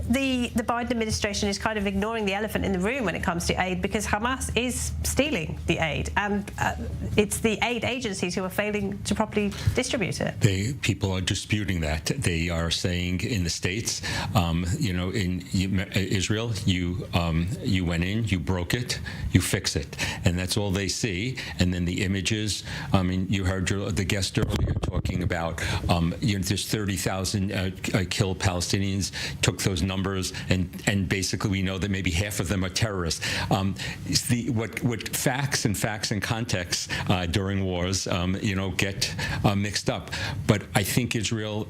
the Biden administration is kind of ignoring the elephant in the room when it comes to aid, because Hamas is stealing the aid, and it's the aid agencies who are failing to properly distribute it. People are disputing that. They are saying in the States, in Israel, you went in, you broke it, you fix it, and that's all they see. And then the images. I mean, you heard the guest earlier talking about there's 30,000 killed Palestinians. Took those numbers, and basically we know that maybe half of them are terrorists. What facts and context during wars, get mixed up. But I think Israel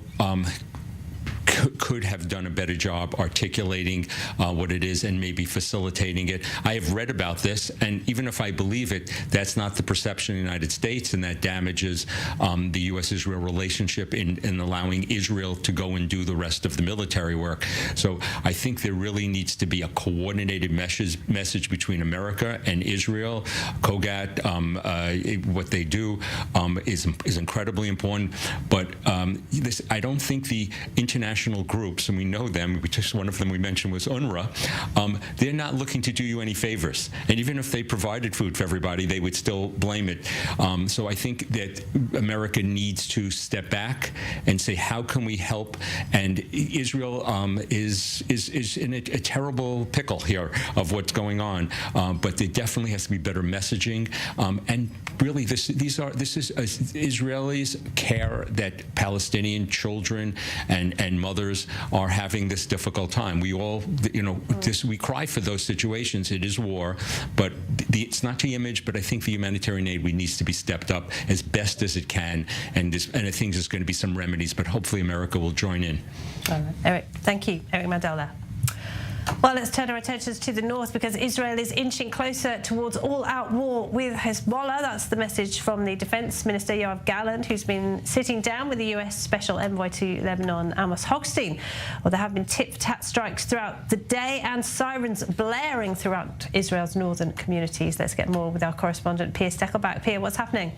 could have done a better job articulating what it is and maybe facilitating it. I have read about this, and even if I believe it, that's not the perception in the United States, and that damages the U.S.-Israel relationship in allowing Israel to go and do the rest of the military work. So I think there really needs to be a coordinated message between America and Israel. COGAT, what they do is incredibly important, but I don't think the international groups, and we know them, one of them we mentioned was UNRWA, they're not looking to do you any favors. And even if they provided food for everybody, they would still blame it. So I think that America needs to step back and say, how can we help? And Israel is in a terrible pickle here of what's going on. But there definitely has to be better messaging. And really, this is Israelis care that Palestinian children and mothers are having this difficult time. We all, we cry for those situations. It is war, but it's not the image. But I think the humanitarian aid needs to be stepped up as best as it can, and I think there's going to be some remedies. But hopefully, America will join in. All right. Eric, thank you, Eric Mandel there. Well, let's turn our attentions to the north, because Israel is inching closer towards all-out war with Hezbollah. That's the message from the Defense Minister, Yoav Gallant, who's been sitting down with the US Special Envoy to Lebanon, Amos Hochstein. Well, there have been tit-for-tat strikes throughout the day and sirens blaring throughout Israel's northern communities. Let's get more with our correspondent, Pia Steckelbach. Pia, what's happening?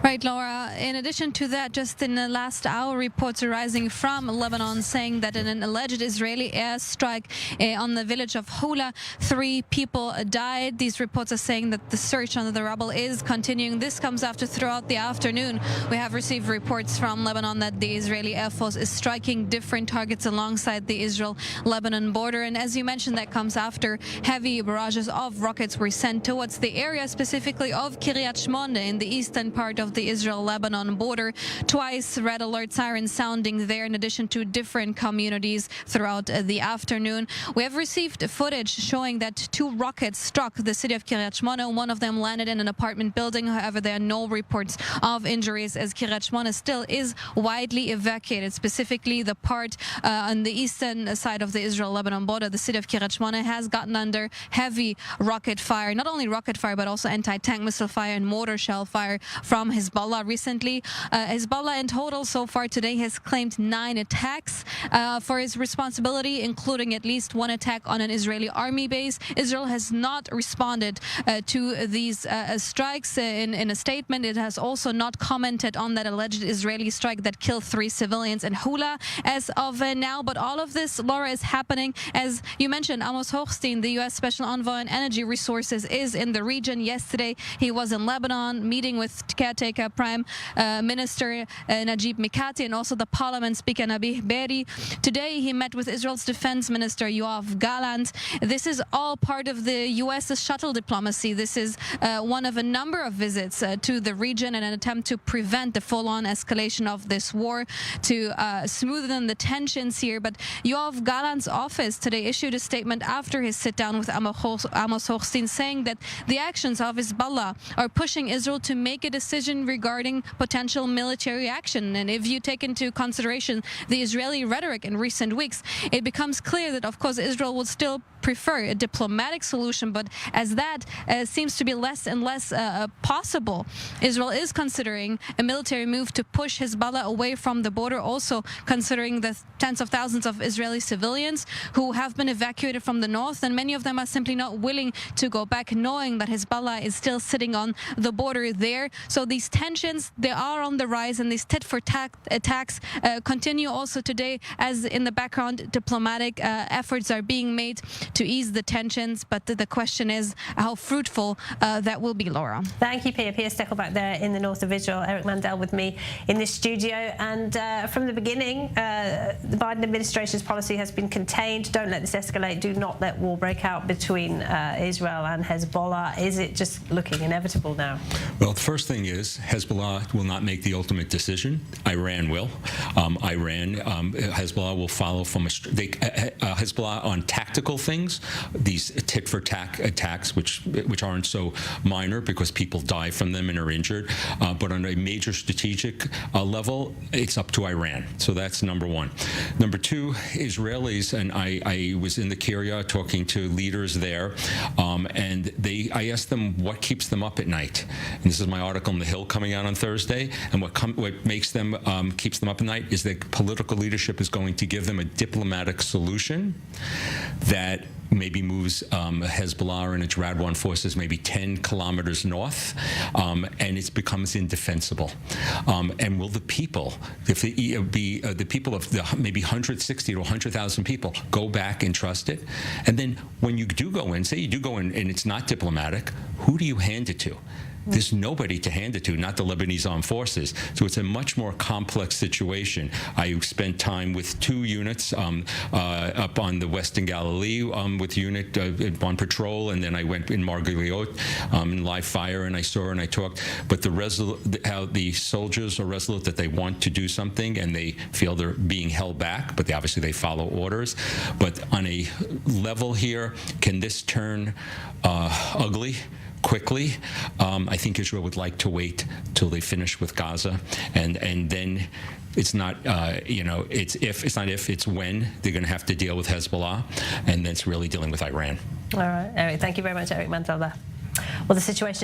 Right, Laura. In addition to that, just in the last hour, reports are rising from Lebanon saying that in an alleged Israeli airstrike on the village of Hula, 3 people died. These reports are saying that the search under the rubble is continuing. This comes after throughout the afternoon we have received reports from Lebanon that the Israeli Air Force is striking different targets alongside the Israel-Lebanon border. And as you mentioned, that comes after heavy barrages of rockets were sent towards the area, specifically of Kiryat Shmona in the eastern part of the Israel-Lebanon border. Twice red alert sirens sounding there, in addition to different communities throughout the afternoon. We have received footage showing that 2 rockets struck the city of Kiryat Shmona. One of them landed in an apartment building. However, there are no reports of injuries, as Kiryat Shmona still is widely evacuated, specifically the part on the eastern side of the Israel-Lebanon border. The city of Kiryat Shmona has gotten under heavy rocket fire, not only rocket fire, but also anti-tank missile fire and mortar shell fire from Hezbollah recently. Hezbollah in total so far today has claimed 9 attacks for his responsibility, including at least 1 attack on an Israeli army base. Israel has not responded to these strikes in a statement. It has also not commented on that alleged Israeli strike that killed 3 civilians in Hula as of now. But all of this, Laura, is happening, as you mentioned. Amos Hochstein, the U.S. Special Envoy on Energy Resources, is in the region. Yesterday, he was in Lebanon meeting with caretaker Prime Minister Najib Mikati and also the Parliament Speaker Nabih Berri. Today, he met with Israel's Defense Minister Yoav Gallant. This is all part of the U.S.'s shuttle diplomacy. This is one of a number of visits to the region in an attempt to prevent the full-on escalation of this war, to smoothen the tensions here. But Yoav Gallant's office today issued a statement after his sit-down with Amos Hochstein, saying that the actions of Hezbollah are pushing Israel to make a decision regarding potential military action. And if you take into consideration the Israeli rhetoric in recent weeks, it becomes clear that, of course, Israel would still prefer a diplomatic solution, but as that seems to be less and less possible, Israel is considering a military move to push Hezbollah away from the border, also considering the tens of thousands of Israeli civilians who have been evacuated from the north, and many of them are simply not willing to go back, knowing that Hezbollah is still sitting on the border there. So these tensions, they are on the rise, and these tit-for-tat attacks continue also today, as in the background diplomatic efforts are being made to ease the tensions. But the question is how fruitful that will be, Laura. Thank you, Pia. Pia Steckelback there in the north of Israel. Eric Mandel with me in this studio. And from the beginning, the Biden administration's policy has been contained. Don't let this escalate. Do not let war break out between Israel and Hezbollah. Is it just looking inevitable now? Well, the first thing is Hezbollah will not make the ultimate decision. Iran will. Hezbollah will follow from Hezbollah on tactical things, these tit-for-tat attacks, which aren't so minor because people die from them and are injured. But on a major strategic level, it's up to Iran. So that's number one. Number two, Israelis, and I was in the Kiryat talking to leaders there, and I asked them what keeps them up at night. And this is my article in The Hill coming out on Thursday. And what makes them keeps them up at night is that political leadership is going to give them a diplomatic solution that maybe moves Hezbollah and its Radwan forces maybe 10 kilometers north, and it becomes indefensible. And will the people, if the people of the maybe 160 to 100,000 people, go back and trust it? And then when you do go in, say you do go in and it's not diplomatic, who do you hand it to? There's nobody to hand it to, not the Lebanese armed forces. So it's a much more complex situation. I spent time with 2 units up on the Western Galilee with unit on patrol, and then I went in Margaliot in live fire, and I saw and I talked. But how the soldiers are resolute that they want to do something, and they feel they're being held back, but obviously they follow orders. But on a level here, can this turn ugly quickly? I think Israel would like to wait till they finish with Gaza, and then it's not it's when they're going to have to deal with Hezbollah, and then it's really dealing with Iran. All right, Eric. Thank you very much, Eric Mandel there. Well, the situation